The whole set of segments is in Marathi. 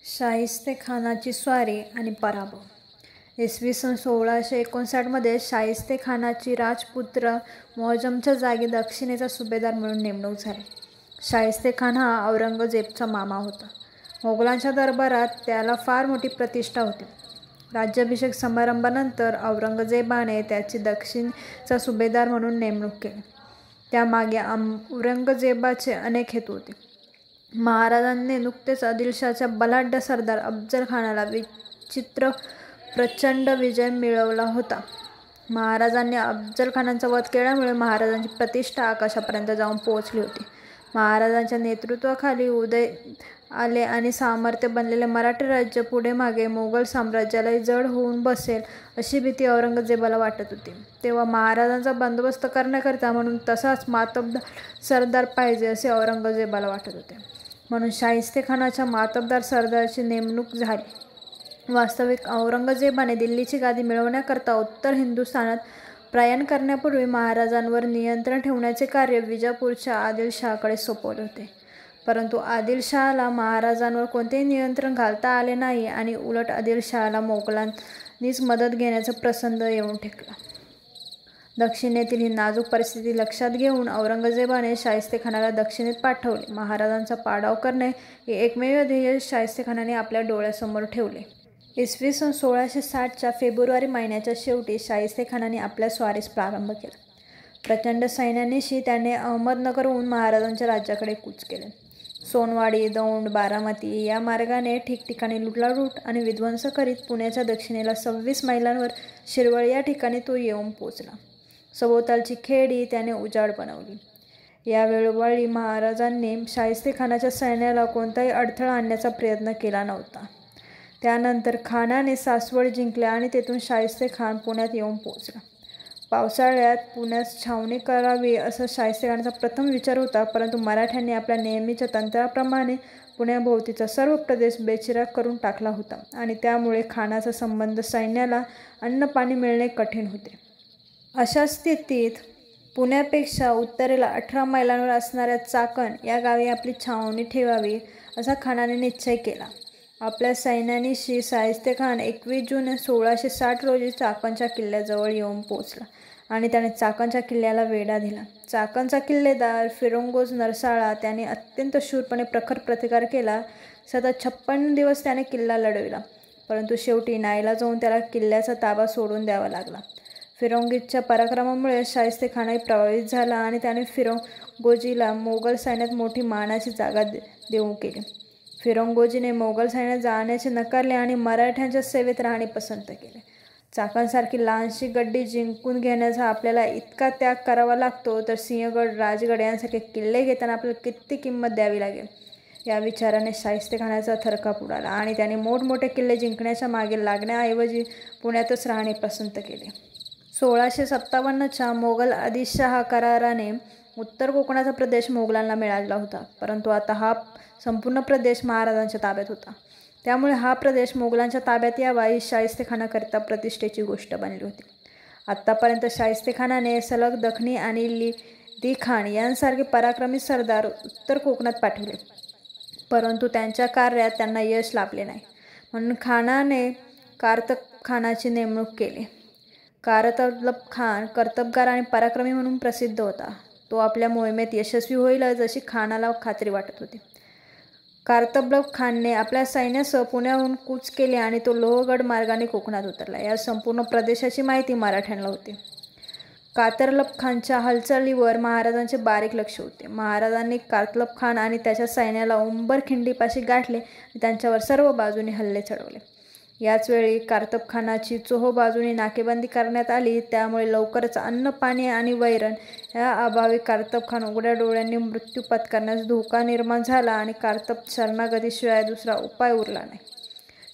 शाहिस्तेखानाची स्वारी आणि पराभव. इसवी सन 1659 शाहिस्तेखानाची राजपुत्र मुअज्जमच्या जागी दक्षिणेचा सुभेदार म्हणून नेमणूक झाली. शाहिस्तेखान हा औरंगजेबचा मामा होता. मोगलांच्या दरबारात त्याला फार मोठी प्रतिष्ठा होती. राज्याभिषेक समारंभानंतर औरंगजेबाने त्याची दक्षिणचा सुभेदार म्हणून नेमणूक केली. त्यामागे औरंगजेबाचे अनेक हेतू होते. महाराजांनी नुकतेच आदिलशाहच्या बलाढ्य सरदार अफजलखानाला विचित्र प्रचंड विजय मिळवला होता. महाराजांनी अफजलखानाचा वध केल्यामुळे महाराजांची प्रतिष्ठा आकाशापर्यंत जाऊन पोहोचली होती. महाराजांच्या नेतृत्वाखाली उदय आले आणि सामर्थ्य बनलेले मराठी राज्य पुढे मागे मोगल साम्राज्यालाही जड होऊन बसेल अशी भीती औरंगजेबाला वाटत होती. तेव्हा महाराजांचा बंदोबस्त करण्याकरिता म्हणून तसाच मातब्दार सरदार पाहिजे असे औरंगजेबाला वाटत होते. म्हणून शाहिस्तेखानाच्या मातब्दार सरदाराची नेमणूक झाली. वास्तविक औरंगजेबाने दिल्लीची गादी मिळवण्याकरता उत्तर हिंदुस्थानात प्रयाण करण्यापूर्वी महाराजांवर नियंत्रण ठेवण्याचे कार्य विजापूरच्या आदिलशहाकडे सोपवले होते. परंतु आदिलशहाला महाराजांवर कोणतेही नियंत्रण घालता आले नाही आणि उलट आदिलशहाला मोगलांनीच मदत घेण्याचा प्रसंग येऊन ठेपला. दक्षिणेतील ही नाजूक परिस्थिती लक्षात घेऊन औरंगजेबाने शाहिस्तेखानाला दक्षिणेत पाठवले. महाराजांचा पाडाव करणे हे एकमेव ध्येय शाहिस्तेखानाने आपल्या डोळ्यासमोर ठेवले. इसवी सन 1660च्या फेब्रुवारी महिन्याच्या शेवटी शाहिस्तेखानाने आपल्या स्वारीस प्रारंभ केला. प्रचंड सैन्यानिशी त्याने अहमदनगरहून महाराजांच्या राज्याकडे कूच केले. सोनवाडी, दौंड, बारामती या मार्गाने ठिकठिकाणी लुटालूट आणि विध्वंस करीत पुण्याच्या दक्षिणेला 26 मैलांवर शिरवळ या ठिकाणी तो येऊन पोचला. सभोवतालची खेडी त्याने उजाड बनवली. या वेळोवेळी महाराजांनी शाहिस्तेखानाच्या सैन्याला कोणताही अडथळा आणण्याचा प्रयत्न केला नव्हता. त्यानंतर खानाने सासवड जिंकले आणि तेथून शाहिस्तेखान पुण्यात येऊन पोचला. पावसाळ्यात पुण्यात छावणी करावी असा शाहिस्तेखानाचा प्रथम विचार होता, परंतु मराठ्यांनी आपल्या नेहमीच्या तंत्राप्रमाणे पुण्याभोवतीचा सर्व प्रदेश बेचिराख करून टाकला होता आणि त्यामुळे खानाचा संबंध सैन्याला अन्न-पाणी मिळणे कठीण होते. अशा स्थितीत पुण्यापेक्षा उत्तरेला 18 मैलांवर असणाऱ्या चाकण या गावी आपली छावणी ठेवावी असा खानाने निश्चय केला. आपल्या सैन्यानिशी शाहिस्तेखान 21 जून 1660 रोजी चाकणच्या किल्ल्याजवळ येऊन पोचला आणि त्याने चाकणच्या किल्ल्याला वेढा दिला. चाकणचा किल्लेदार फिरोंगोज नरसाळा त्याने अत्यंत शूरपणे प्रखर प्रतिकार केला. सतत 56 दिवस त्याने किल्ला लढविला, परंतु शेवटी नाईलाज होऊन त्याला किल्ल्याचा ताबा सोडून द्यावा लागला. फिरोंगीच्या पराक्रमामुळे शाहिस्तेखानही प्रभावित झाला आणि त्याने फिरोंगोजीला मोगल सैन्यात मोठी मानाची जागा देऊ केली. फिरोंगोजीने मोगल सैन्यात जाण्याचे नकारले आणि मराठ्यांच्या सेवेत राहणे पसंत केले. चाकणसारखी लहानशी गड्डी जिंकून घेण्याचा आपल्याला इतका त्याग करावा लागतो, तर सिंहगड, राजगड यांसारखे किल्ले घेताना आपल्याला किती किंमत द्यावी लागेल. या विचाराने शाहिस्तेखानाचा थरकाप उडाला आणि त्याने मोठमोठे किल्ले जिंकण्याच्या मागे लागण्याऐवजी पुण्यातच राहणे पसंत केले. 1657च्या मोगल आदिलशाह कराराने उत्तर कोकणाचा प्रदेश मोगलांना मिळाला होता, परंतु आता हा संपूर्ण प्रदेश महाराजांच्या ताब्यात होता. त्यामुळे हा प्रदेश मोगलांच्या ताब्यात यावा ही शाहिस्तेखानाकरिता प्रतिष्ठेची गोष्ट बनली होती. आत्तापर्यंत शाहिस्तेखानाने सलग दखनी आणि लिदिखान यांसारखे पराक्रमी सरदार उत्तर कोकणात पाठवले, परंतु त्यांच्या कार्यात त्यांना यश लाभले नाही. म्हणून खानाने कारतबखानाची नेमणूक केली. कारतबखान कर्तबगार आणि पराक्रमी म्हणून प्रसिद्ध होता. तो आपल्या मोहिमेत यशस्वी होईलच अशी खानाला खात्री वाटत होती. कारतबखानने आपल्या सैन्यासह पुण्याहून कूच केले आणि तो लोहगड मार्गाने कोकणात उतरला. या संपूर्ण प्रदेशाची माहिती मराठ्यांना होती. कारतबखानच्या हालचालीवर महाराजांचे बारीक लक्ष होते. महाराजांनी कारतबखान आणि त्याच्या सैन्याला उंबरखिंडीपाशी गाठले आणि त्यांच्यावर सर्व बाजूनी हल्ले चढवले. याच वेळी कारतबखानाची चोहोबाजूनी नाकेबंदी करण्यात आली. त्यामुळे लवकरच अन्न, पाणी आणि वैरण या अभावी कारतबखान उघड्या डोळ्यांनी मृत्यू पत्करण्यास धोका निर्माण झाला आणि कारतब शरणागतीशिवाय दुसरा उपाय उरला नाही.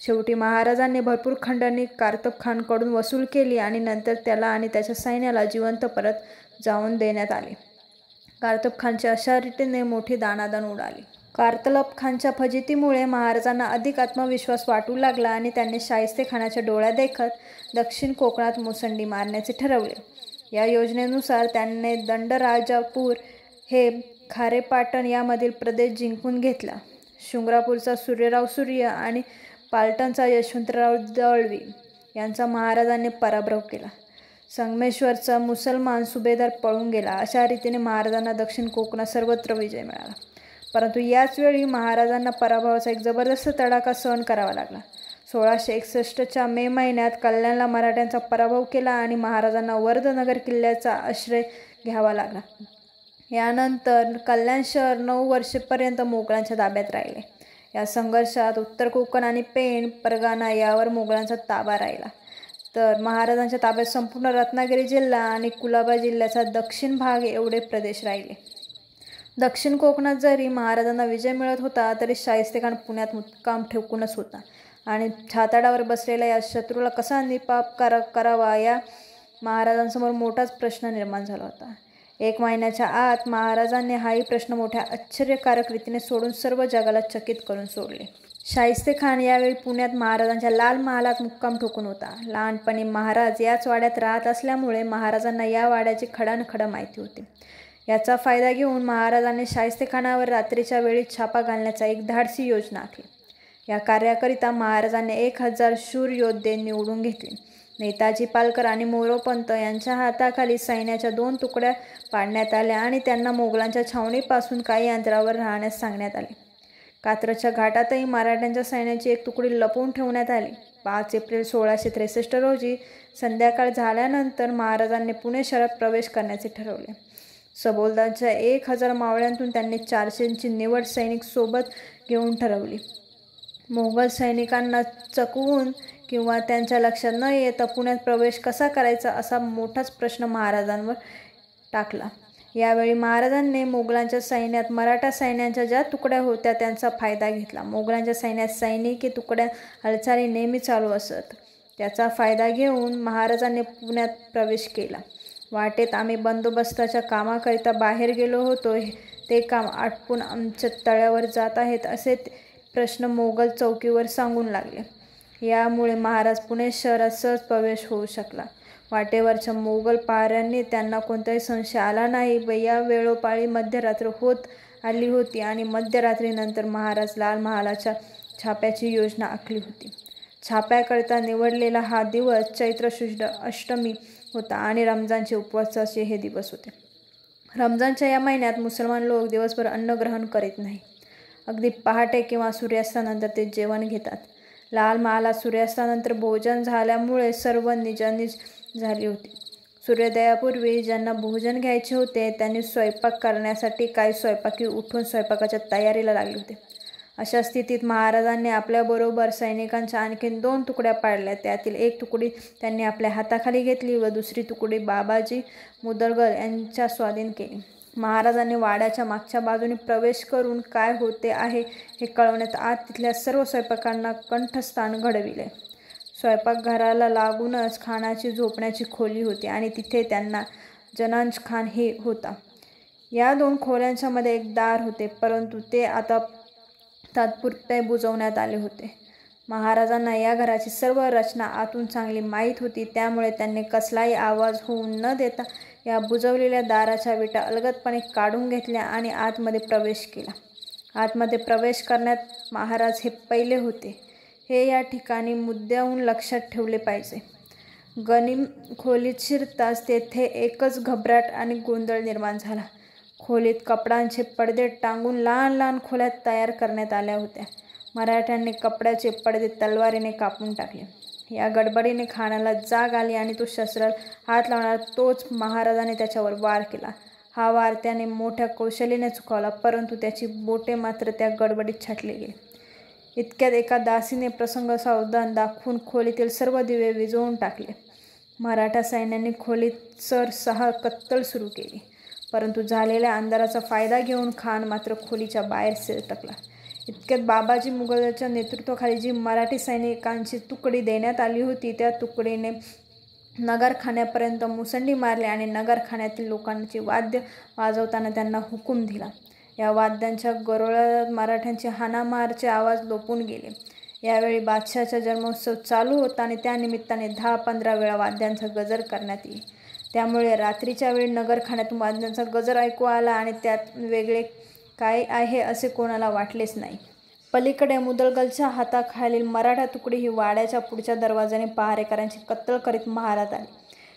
शेवटी महाराजांनी भरपूर खंडणी कारतबखानकडून वसूल केली आणि नंतर त्याला आणि त्याच्या सैन्याला जिवंत परत जाऊन देण्यात आले. कारतबखानची अशा रीतीने मोठी दाणादाण उडाली. कारतबखानच्या फजितीमुळे महाराजांना अधिक आत्मविश्वास वाटू लागला आणि त्यांनी शाहिस्तेखानाच्या डोळ्यादेखत दक्षिण कोकणात मुसंडी मारण्याचे ठरवले. या योजनेनुसार त्याने दंडराजापूर हे खारेपाटण यामधील प्रदेश जिंकून घेतला. शृंगरापूरचा सूर्यराव सूर्य आणि पालटणचा यशवंतराव दळवी यांचा महाराजांनी पराभव केला. संगमेश्वरचा मुसलमान सुभेदार पळून गेला. अशा रीतीने महाराजांना दक्षिण कोकणात सर्वत्र विजय मिळाला. परंतु याच वेळी महाराजांना पराभवाचा एक जबरदस्त तडाखा सहन करावा लागला. 1661च्या मे महिन्यात कल्याणला मराठ्यांचा पराभव केला आणि महाराजांना वर्धनगर किल्ल्याचा आश्रय घ्यावा लागला. यानंतर कल्याण शहर 9 वर्षेपर्यंत मोगलांच्या ताब्यात राहिले. या संघर्षात उत्तर कोकण आणि पेण परगाणा यावर मोगलांचा ताबा राहिला. तर महाराजांच्या ताब्यात संपूर्ण रत्नागिरी जिल्हा आणि कुलाबा जिल्ह्याचा दक्षिण भाग एवढे प्रदेश राहिले. दक्षिण कोकणात जरी महाराजांना विजय मिळत होता तरी शाहिस्तेखान पुण्यात मुक्काम ठेवूनच होता आणि छाताडावर बसलेल्या या शत्रूला कसा निपात करावा या महाराजांसमोर मोठाच प्रश्न निर्माण झाला होता. 1 महिन्याच्या आत महाराजांनी हाही प्रश्न मोठ्या आश्चर्यकारक रीतीने सोडून सर्व जगाला चकित करून सोडले. शाहिस्तेखान यावेळी पुण्यात महाराजांच्या लाल महालात मुक्काम ठोकून होता. लहानपणी महाराज याच वाड्यात राहत असल्यामुळे महाराजांना या वाड्याची खडानखडा माहिती होती. याचा फायदा घेऊन महाराजांनी शाहिस्तेखानावर रात्रीच्या वेळी छापा घालण्याचा एक धाडसी योजना आखली. या कार्याकरिता महाराजांनी 1000 शूर योद्धे निवडून घेतले. नेताजी पालकर आणि मोरोपंत यांच्या हाताखाली सैन्याच्या 2 तुकड्या पाडण्यात आल्या आणि त्यांना मोगलांच्या छावणीपासून काही अंतरावर राहण्यास सांगण्यात आले. कात्रजच्या घाटातही मराठ्यांच्या सैन्याची एक तुकडी लपवून ठेवण्यात आली. 5 एप्रिल 1663 रोजी संध्याकाळ झाल्यानंतर महाराजांनी पुणे शहरात प्रवेश करण्याचे ठरवले. सबोलदाच्या 1000 मावळ्यांतून त्यांनी 400ची निवड सैनिक सोबत घेऊन ठरवली. मोगल सैनिकांना चकवून किंवा त्यांच्या लक्षात न येता पुण्यात प्रवेश कसा करायचा असा मोठाच प्रश्न महाराजांवर टाकला. यावेळी महाराजांनी मोगलांच्या सैन्यात मराठा सैन्याच्या ज्या तुकड्या होत्या त्यांचा फायदा घेतला. मोगलांच्या सैन्यात सैनिकी तुकड्या हालचाली नेहमी चालू असत. त्याचा फायदा घेऊन महाराजांनी पुण्यात प्रवेश केला. वाटेत आम्ही बंदोबस्ताच्या कामाकरिता बाहेर गेलो होतो. ते काम आटपून आमच्या तळ्यावर जात आहेत असे प्रश्न मोगल चौकीवर सांगून लागले. यामुळे महाराज पुणे शहरात सहज प्रवेश होऊ शकला. वाटेवरच्या मोगल पहाऱ्यांनी त्यांना कोणताही संशय आला नाही व या वेळोपाळी मध्यरात्र होत आली होती आणि मध्यरात्रीनंतर महाराज लाल महालाच्या छाप्याची योजना आखली होती. छाप्याकरिता निवडलेला हा दिवस चैत्र शुद्ध अष्टमी होता आणि रमजानचे उपवासाचे हे दिवस होते. रमजानच्या या महिन्यात मुसलमान लोक दिवसभर अन्न ग्रहण करीत नाही. अगदी पहाटे किंवा सूर्यास्तानंतर ते जेवण घेतात. लाल महालात सूर्यास्तानंतर भोजन झाल्यामुळे सर्व निजानीज झाली होती. सूर्योदयापूर्वी ज्यांना भोजन घ्यायचे होते त्यांनी स्वयंपाक करण्यासाठी काही स्वयंपाकी उठून स्वयंपाकाच्या तयारीला लागले होते. अशा स्थितीत महाराजांनी आपल्याबरोबर सैनिकांच्या आणखीन 2 तुकड्या पाडल्या. त्यातील एक तुकडी त्यांनी आपल्या हाताखाली घेतली व दुसरी तुकडी बाबाजी मुदगल यांच्या स्वाधीन केली. महाराजांनी वाड्याच्या मागच्या बाजूने प्रवेश करून काय होते आहे हे कळवण्यात आत तिथल्या सर्व स्वयंपाकांना कंठस्थान घडविले. स्वयंपाकघराला लागूनच खानाची झोपण्याची खोली होती आणि तिथे त्यांना जनांज खान ही होता. या 2 खोल्यांच्या मध्ये एक दार होते परंतु ते आता तात्पुरते बुजवण्यात आले होते. महाराजांना या घराची सर्व रचना आतून चांगली माहीत होती त्यामुळे त्यांनी कसलाही आवाज होऊन न देता या बुजवलेल्या दाराच्या विटा अलगदपणे काढून घेतल्या आणि आतमध्ये प्रवेश केला. आतमध्ये प्रवेश करण्यात महाराज हे पहिले होते हे या ठिकाणी मुद्द्याहून लक्षात ठेवले पाहिजे. गनिम खोलीत शिरताच तेथे एकच घबराट आणि गोंधळ निर्माण झाला. खोलीत कपड्यांचे पडदे टांगून लहान लहान खोल्या तयार करण्यात आल्या होत्या. मराठ्यांनी कपड्याचे पडदे तलवारीने कापून टाकले. या गडबडीने खानाला जाग आली आणि तो शस्त्राला हात लावणार तोच महाराजाने त्याच्यावर वार केला. हा वार त्याने मोठ्या कौशल्याने चुकवला परंतु त्याची बोटे मात्र त्या गडबडीत छाटली गेली. इतक्यात एका दासीने प्रसंग सावधान दाखवून खोलीतील सर्व दिवे विझवून टाकले. मराठा सैन्याने खोलीत सरसहा कत्तल सुरू केली परंतु झालेल्या अंधाराचा फायदा घेऊन खान मात्र खोलीच्या बाहेर शिरटकला. इतक्यात बाबाजी मुघलाच्या नेतृत्वाखाली जी मराठी सैनिकांची तुकडी देण्यात आली होती त्या तुकडीने नगरखान्यापर्यंत मुसंडी मारली आणि नगरखान्यातील लोकांची वाद्य वाजवताना त्यांना हुकूम दिला. या वाद्यांच्या गरोळ्यात मराठ्यांचे हाणामारचे आवाज लोपून गेले. यावेळी बादशाहाचा जन्मोत्सव चालू होता आणि त्यानिमित्ताने 10-15 वेळा वाद्यांचा गजर करण्यात येईल. त्यामुळे रात्रीच्या वेळी नगरखान्यातून वाद्यांचा गजर ऐकू आला आणि त्यात वेगळे काय आहे असे कोणाला वाटलेच नाही. पलीकडे मुदगलच्या हाताखालील मराठा तुकडी ही वाड्याच्या पुढच्या दरवाजाने पहारेकरांची कत्तल करीत महारात आली.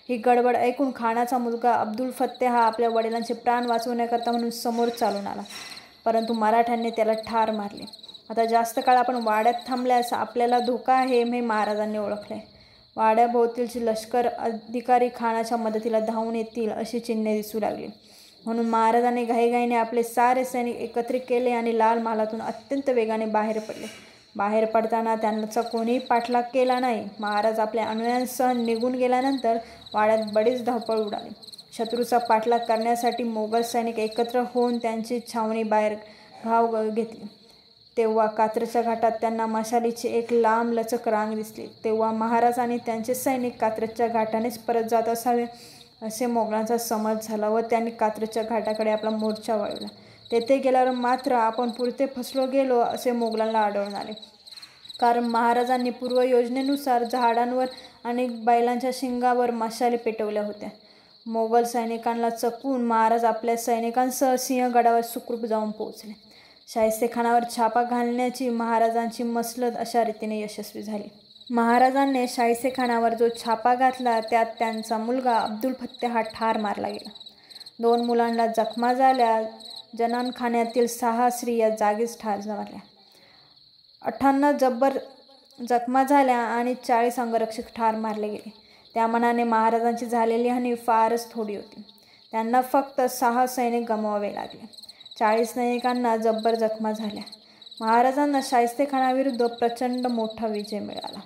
ही गडबड ऐकून खानाचा मुलगा अब्दुल फत्ते हा आपल्या वडिलांचे प्राण वाचवण्याकरता म्हणून समोर चालून आला, परंतु मराठ्यांनी त्याला ठार मारले. आता जास्त काळ आपण वाड्यात थांबल्यास आपल्याला धोका आहे हे महाराजांनी ओळखले. वाड्याभोवतीलचे लष्कर अधिकारी खानाच्या मदतीला धावून येतील अशी चिन्हे दिसू लागली, म्हणून महाराजांनी घाईघाईने आपले सारे सैनिक एकत्रित केले आणि लाल महालातून अत्यंत वेगाने बाहेर पडले. बाहेर पडताना त्यांचा कोणीही पाठलाग केला नाही. महाराज आपल्या अनुयायांसह निघून गेल्यानंतर वाड्यात बरीच धावपळ उडाली. शत्रूचा पाठलाग करण्यासाठी मोगल सैनिक एकत्र होऊन त्यांची छावणी बाहेर घाव घेतली. तेव्हा कात्रच्या घाटात त्यांना मशालीची एक लांब लचक रांग दिसली. तेव्हा महाराज आणि त्यांचे सैनिक कात्रच्या घाटानेच परत जात असावे असे मोगलांचा समज झाला व त्यांनी कात्रच्या घाटाकडे आपला मोर्चा वळवला. तेथे गेल्यावर मात्र आपण पुरते फसलो गेलो असे मोगलांना आढळून आले, कारण महाराजांनी पूर्वयोजनेनुसार झाडांवर आणि बैलांच्या शिंगावर मशाली पेटवल्या होत्या. मोगल सैनिकांना चकवून महाराज आपल्या सैनिकांसह सिंहगडावर सुखरूप जाऊन पोहोचले. शाहिस्तेखानावर छापा घालण्याची महाराजांची मसलत अशा रीतीने यशस्वी झाली. महाराजांनी शाहिस्तेखानावर जो छापा घातला त्यात त्यांचा मुलगा अब्दुल फत्ते हा ठार मारला गेला. 2 मुलांना जखमा झाल्या. जनानखान्यातील 6 स्त्रिया जागीच ठार झाल्या. 58 जब्बर जखमा झाल्या आणि 40 अंगरक्षक ठार मारले गेले. त्या मानाने महाराजांची झालेली हानी फारच थोडी होती. त्यांना फक्त 6 सैनिक गमवावे लागले. 40 सैनिकांना जब्बर जखमा झाल्या. महाराजांना शाहिस्तेखानाविरुद्ध प्रचंड मोठा विजय मिळाला.